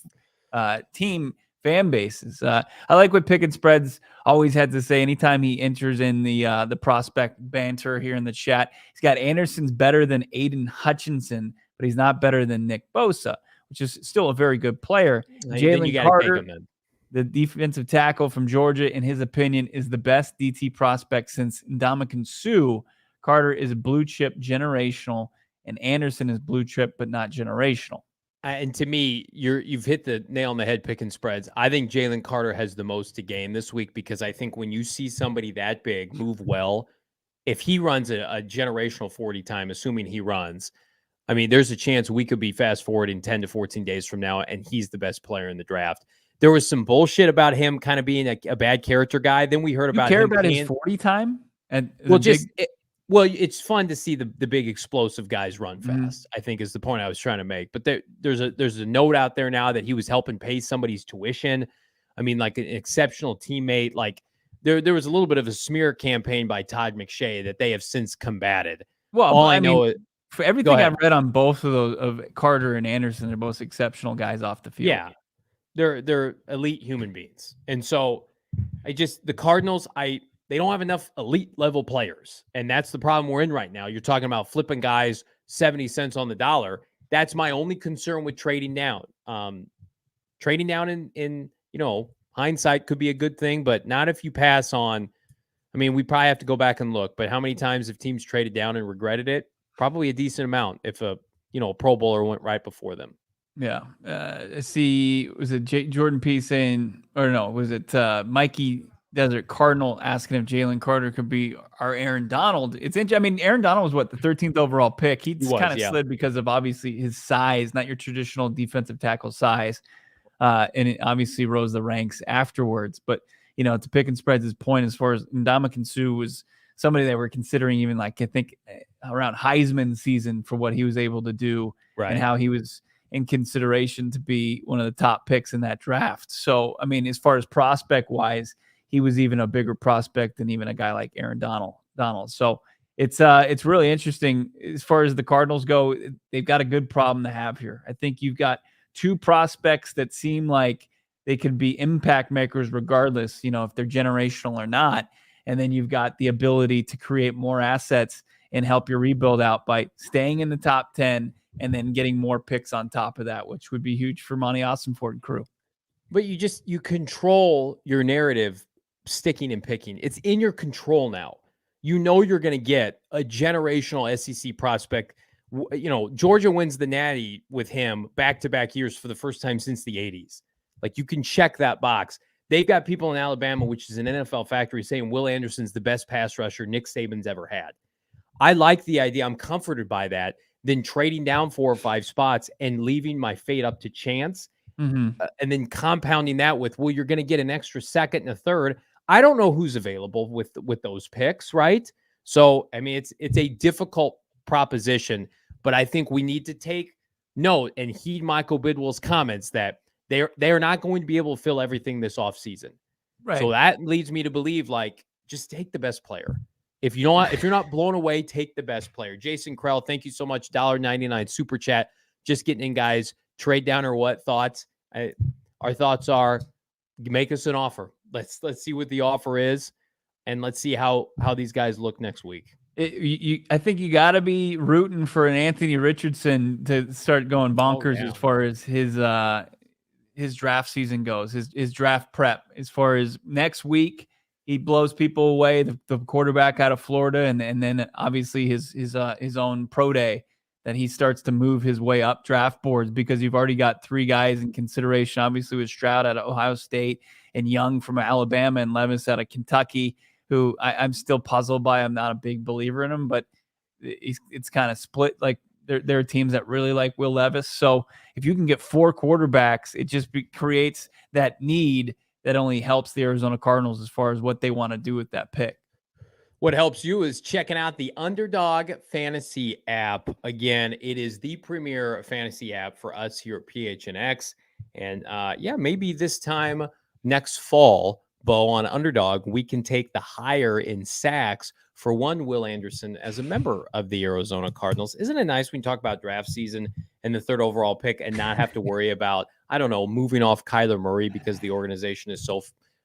team fan bases. I like what Pick and Spreads always had to say anytime he enters in the prospect banter here in the chat. He's got Anderson's better than Aiden Hutchinson, but he's not better than Nick Bosa, which is still a very good player. Jalen Carter, the defensive tackle from Georgia, in his opinion, is the best DT prospect since Ndamukong Suh. Carter is blue chip generational, and Anderson is blue chip but not generational. And to me, you've hit the nail on the head, Pick and Spreads. I think Jalen Carter has the most to gain this week because I think when you see somebody that big move well, if he runs a generational 40 time, assuming he runs, I mean, there's a chance we could be fast forwarding 10 to 14 days from now, and he's the best player in the draft. There was some bullshit about him kind of being a bad character guy. Then we heard about his 40 time? It's fun to see the big explosive guys run fast, I think is the point I was trying to make. But there's a note out there now that he was helping pay somebody's tuition. I mean, like an exceptional teammate. Like there was a little bit of a smear campaign by Todd McShay that they have since combated. Well, all I know is for everything I've read on both of those, of Carter and Anderson, they're both exceptional guys off the field. Yeah, they're elite human beings. And so the Cardinals, they don't have enough elite level players. And that's the problem we're in right now. You're talking about flipping guys 70 cents on the dollar. That's my only concern with trading down. Trading down in hindsight could be a good thing, but not if you pass on. I mean, we probably have to go back and look, but how many times have teams traded down and regretted it? Probably a decent amount if a Pro Bowler went right before them. Yeah. Was it Jordan P saying, or no, was it Mikey Desert Cardinal asking if Jalen Carter could be our Aaron Donald. It's interesting. I mean, Aaron Donald was the 13th overall pick. He's kind of slid because of obviously his size, not your traditional defensive tackle size. And it obviously rose the ranks afterwards. But, to pick and spread his point as far as Ndamukong Suh was somebody that we're considering even I think around Heisman season for what he was able to do and how he was in consideration to be one of the top picks in that draft. So, I mean, as far as prospect wise, he was even a bigger prospect than even a guy like Aaron Donald. So it's really interesting as far as the Cardinals go. They've got a good problem to have here. I think you've got two prospects that seem like they could be impact makers regardless, if they're generational or not. And then you've got the ability to create more assets and help your rebuild out by staying in the top 10 and then getting more picks on top of that, which would be huge for Monti Ossenfort and crew. But you control your narrative, sticking and picking. It's in your control now. You're going to get a generational SEC prospect. Georgia wins the Natty with him back-to-back years for the first time since the 80s. Like, you can check that box. They've got people in Alabama, which is an NFL factory, saying Will Anderson's the best pass rusher Nick Saban's ever had. I like the idea. I'm comforted by that. Then trading down 4 or 5 spots and leaving my fate up to chance. And then compounding that with, well, you're going to get an extra second and a third. I don't know who's available with those picks, right? So, I mean, it's a difficult proposition, but I think we need to take note and heed Michael Bidwell's comments that they are not going to be able to fill everything this offseason. Right. So that leads me to believe, just take the best player. If you're not blown away, take the best player. Jason Krell, thank you so much. $1.99 super chat. Just getting in, guys. Trade down or what? Thoughts? Our thoughts are, make us an offer. Let's see what the offer is, and let's see how these guys look next week. I think you got to be rooting for an Anthony Richardson to start going bonkers as far as his draft season goes, his draft prep. As far as next week, he blows people away, the quarterback out of Florida, and then obviously his own pro day that he starts to move his way up draft boards, because you've already got 3 guys in consideration, obviously with Stroud out of Ohio State and Young from Alabama and Levis out of Kentucky, who I'm still puzzled by. I'm not a big believer in him, but it's kind of split. Like, there are teams that really like Will Levis. So if you can get 4 quarterbacks, it just creates that need that only helps the Arizona Cardinals as far as what they want to do with that pick. What helps you is checking out the Underdog Fantasy app. Again, it is the premier fantasy app for us here at PHNX. And maybe this time next fall, Bo, on Underdog, we can take the higher in sacks for one Will Anderson as a member of the Arizona Cardinals. Isn't it nice when you talk about draft season and the 3rd overall pick and not have to worry about, moving off Kyler Murray because the organization is so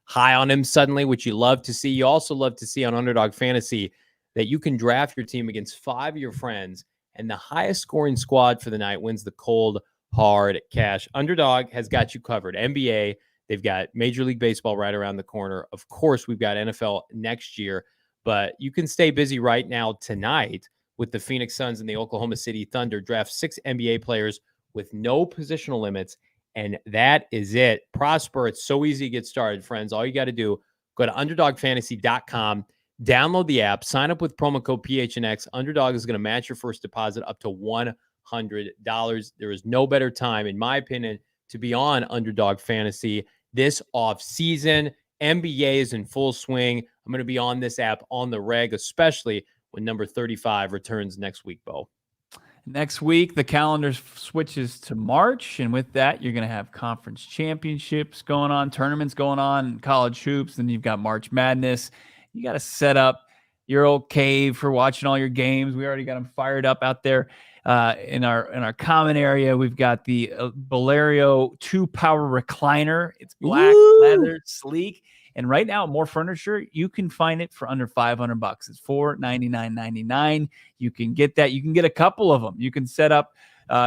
high on him suddenly, which you love to see. You also love to see on Underdog Fantasy that you can draft your team against 5 of your friends, and the highest scoring squad for the night wins the cold, hard cash. Underdog has got you covered. NBA, they've got Major League Baseball right around the corner. Of course, we've got NFL next year, but you can stay busy right now tonight with the Phoenix Suns and the Oklahoma City Thunder. Draft 6 NBA players with no positional limits. And that is it. Prosper. It's so easy to get started, friends. All you got to do, go to UnderdogFantasy.com, download the app, sign up with promo code PHNX. Underdog is going to match your first deposit up to $100. There is no better time, in my opinion, to be on Underdog Fantasy this offseason. NBA is in full swing. I'm going to be on this app on the reg, especially when number 35 returns next week, Bo. Next week, the calendar switches to March, and with that, you're going to have conference championships going on, tournaments going on, college hoops, and you've got March Madness. You got to set up your old cave for watching all your games. We already got them fired up out there in our common area. We've got the Balerio 2-power recliner. It's black, leather, sleek. And right now, More Furniture, you can find it for under $500. It's $499.99. You can get that. You can get a couple of them. You can set up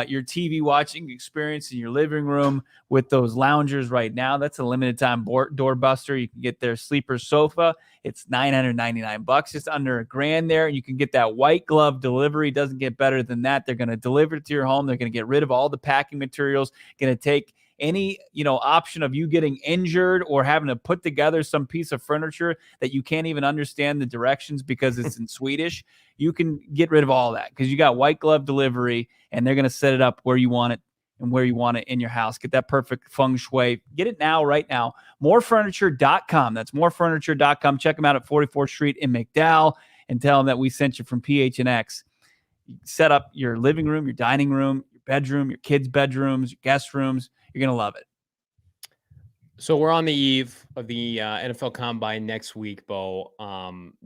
your TV watching experience in your living room with those loungers right now. That's a limited time doorbuster. You can get their sleeper sofa. It's $999, just under $1,000 there. You can get that white glove delivery. Doesn't get better than that. They're going to deliver it to your home. They're going to get rid of all the packing materials. Going to take any, option of you getting injured or having to put together some piece of furniture that you can't even understand the directions because it's in Swedish, you can get rid of all that because you got white glove delivery and they're going to set it up where you want it and where you want it in your house. Get that perfect feng shui. Get it now, right now. Morefurniture.com. That's morefurniture.com. Check them out at 44th Street in McDowell and tell them that we sent you from PHNX. Set up your living room, your dining room, your bedroom, your kids' bedrooms, your guest rooms. You're going to love it. So we're on the eve of the NFL Combine next week, Bo.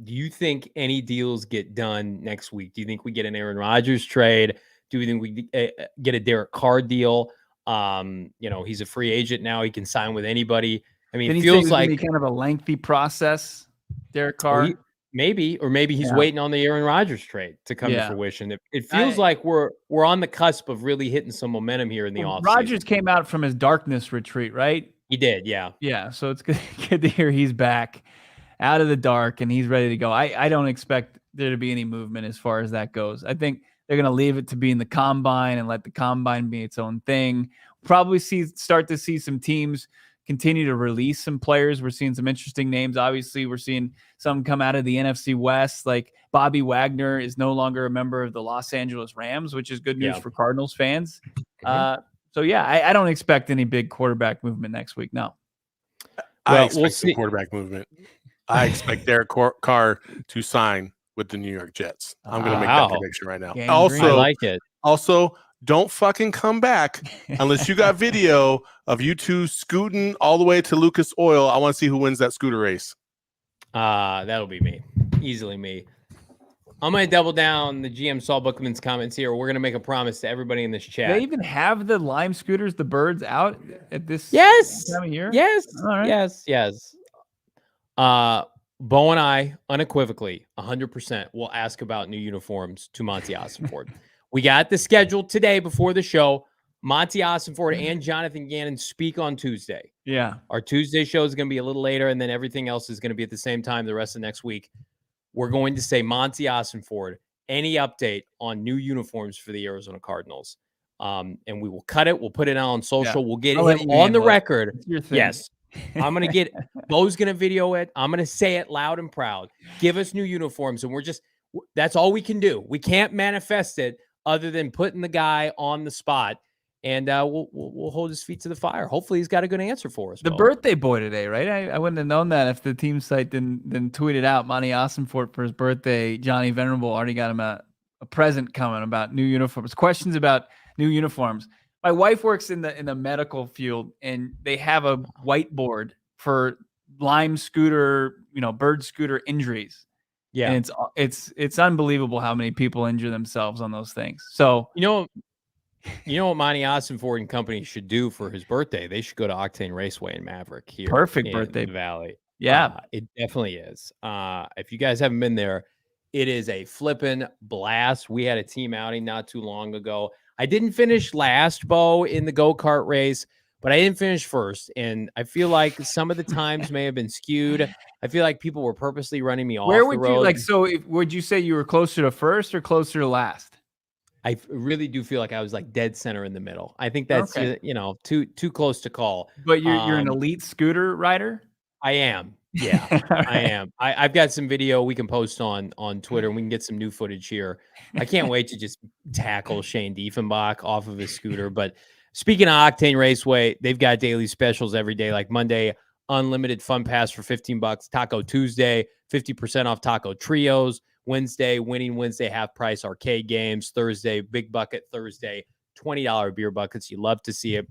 Do you think any deals get done next week? Do you think we get an Aaron Rodgers trade? Do you think we get a Derek Carr deal? He's a free agent now. He can sign with anybody. I mean, it feels like kind of a lengthy process, Derek Carr. Maybe he's waiting on the Aaron Rodgers trade to come to fruition. It feels like we're on the cusp of really hitting some momentum here in the offseason. Rodgers came out from his darkness retreat, right? He did, yeah. Yeah, so it's good to hear he's back out of the dark and he's ready to go. I don't expect there to be any movement as far as that goes. I think they're going to leave it to be in the Combine and let the Combine be its own thing. Probably start to see some teams continue to release some players. We're seeing some interesting names. Obviously, we're seeing some come out of the NFC West, like Bobby Wagner is no longer a member of the Los Angeles Rams, which is good news for Cardinals fans. I don't expect any big quarterback movement next week. No. I expect some quarterback movement. I expect Derek Carr to sign with the New York Jets. I'm going to make that prediction right now. I like it. Also, don't fucking come back unless you got video of you two scooting all the way to Lucas Oil. I want to see who wins that scooter race. That'll be me. Easily me. I'm going to double down the GM Saul Bookman's comments here. We're going to make a promise to everybody in this chat. They even have the Lime scooters, the birds out at this time of year? Yes. All right. Yes. Bo and I, unequivocally, 100% will ask about new uniforms to Monti Ossenfort. We got the schedule today before the show. Monti Ossenfort and Jonathan Gannon speak on Tuesday. Yeah. Our Tuesday show is going to be a little later, and then everything else is going to be at the same time the rest of next week. We're going to say, Monti Ossenfort, any update on new uniforms for the Arizona Cardinals? And we will cut it. We'll put it out on social. Yeah. We'll get him on the record. Yes. I'm going to get Bo's going to video it. I'm going to say it loud and proud. Give us new uniforms. And that's all we can do. We can't manifest it other than putting the guy on the spot. And we'll hold his feet to the fire. Hopefully he's got a good answer for us. The birthday boy today, right? I wouldn't have known that if the team site didn't tweet it out. Monti Ossenfort for his birthday. Johnny Venerable already got him a present coming about new uniforms. Questions about new uniforms. My wife works in the medical field, and they have a whiteboard for Lime scooter, bird scooter injuries. Yeah, and it's unbelievable how many people injure themselves on those things. So You know what Monti Ossenfort and company should do for his birthday? They should go to Octane Raceway in Maverick here. Perfect in birthday the Valley. Yeah, it definitely is. If you guys haven't been there, it is a flippin' blast. We had a team outing not too long ago. I didn't finish last, Bo, in the go-kart race, but I didn't finish first. And I feel like some of the times may have been skewed. I feel like people were purposely running me off the road. Where would you would you say you were closer to first or closer to last? I really do feel like I was like dead center in the middle. I think that's too close to call. But you're an elite scooter rider? I am. Yeah, I am. I've got some video we can post on Twitter, and we can get some new footage here. I can't wait to just tackle Shane Diefenbach off of his scooter. But speaking of Octane Raceway, they've got daily specials every day, like Monday, unlimited fun pass for $15. Taco Tuesday, 50% off taco trios. Wednesday, winning Wednesday, half price arcade games. Thursday, big bucket Thursday, $20 beer buckets. You love to see it.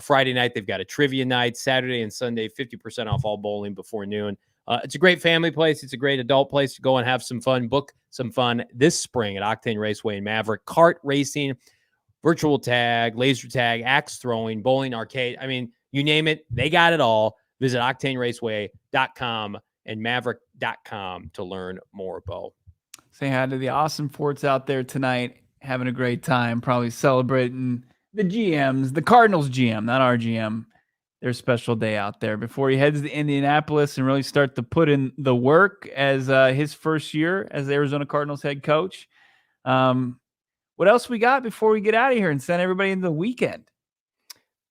Friday night, they've got a trivia night. Saturday and Sunday, 50% off all bowling before noon. It's a great family place. It's a great adult place to go and have some fun. Book some fun this spring at Octane Raceway in Maverick. Kart racing, virtual tag, laser tag, axe throwing, bowling, arcade. I mean, you name it, they got it all. Visit OctaneRaceway.com and Maverick.com to learn more, Bo. Say hi to the Ossenforts out there tonight, having a great time, probably celebrating the GMs, the Cardinals GM, not our GM, their special day out there before he heads to Indianapolis and really start to put in the work as his first year as the Arizona Cardinals head coach. What else we got before we get out of here and send everybody into the weekend?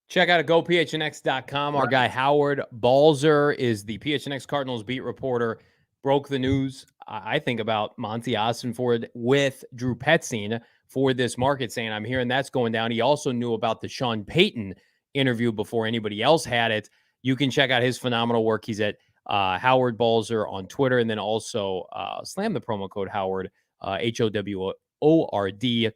Check out gophnx.com. Our guy Howard Balzer is the PHNX Cardinals beat reporter. Broke the news, I think, about Monti Ossenfort with Drew Petzing for this market, saying, I'm hearing that's going down. He also knew about the Sean Payton interview before anybody else had it. You can check out his phenomenal work. He's at Howard Balzer on Twitter, and then also slam the promo code Howard, HOWARD, HOWARD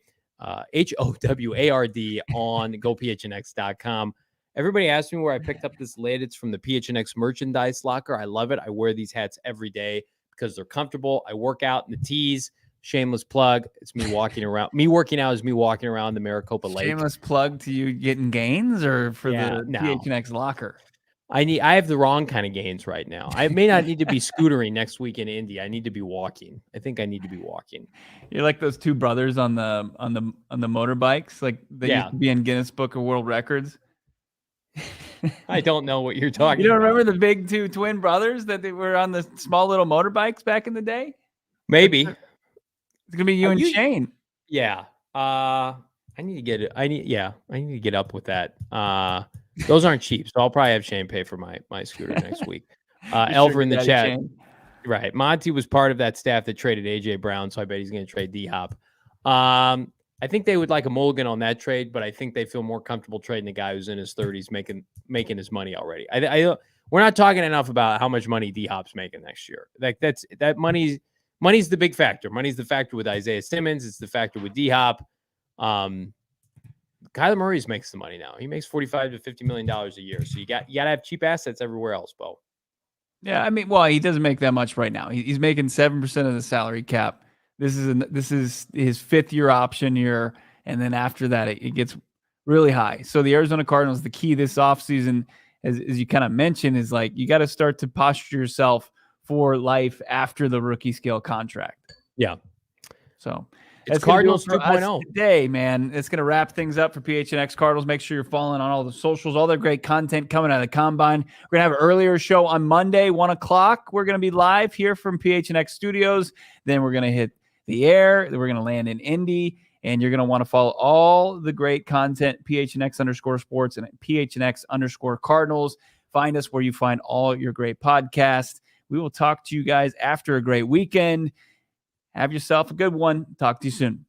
on gophnx.com. Everybody asked me where I picked up this lid. It's from the PHNX merchandise locker. I love it. I wear these hats every day because they're comfortable. I work out in the tees. Shameless plug. It's me walking around. Me working out is me walking around the Maricopa Lake. Shameless plug to you getting gains or for the PHNX locker? I have the wrong kind of gains right now. I may not need to be scootering next week in Indy. I need to be walking. I think I need to be walking. You're like those two brothers on the motorbikes, like they used to be in Guinness Book of World Records. I don't know what you're talking about. You don't remember the big two twin brothers that they were on the small little motorbikes back in the day? Maybe. It's gonna be you and Shane. Yeah. I need to get it. I need to get up with that. Those aren't cheap, so I'll probably have Shane pay for my scooter next week. Elver in the chat. Shane. Right. Monty was part of that staff that traded AJ Brown, so I bet he's going to trade D-Hop. I think they would like a mulligan on that trade, but I think they feel more comfortable trading a guy who's in his 30s making his money already. We're not talking enough about how much money D-Hop's making next year. Like that money's the big factor. Money's the factor with Isaiah Simmons. It's the factor with D-Hop. Kyler Murray's makes the money now. He makes $45 to $50 million a year. So you got to have cheap assets everywhere else, Bo. Yeah, I mean, well, he doesn't make that much right now. He's making 7% of the salary cap. This is his fifth-year option year, and then after that, it gets really high. So the Arizona Cardinals, the key this offseason, as you kind of mentioned, is like you got to start to posture yourself for life after the rookie scale contract. Yeah. So it's Cardinals 2.0 today, man. It's going to wrap things up for PHNX Cardinals. Make sure you're following on all the socials, all their great content coming out of the Combine. We're going to have an earlier show on Monday, 1 o'clock. We're going to be live here from PHNX Studios. Then we're going to hit the air. Then we're going to land in Indy. And you're going to want to follow all the great content, PHNX_sports and PHNX_Cardinals. Find us where you find all your great podcasts. We will talk to you guys after a great weekend. Have yourself a good one. Talk to you soon.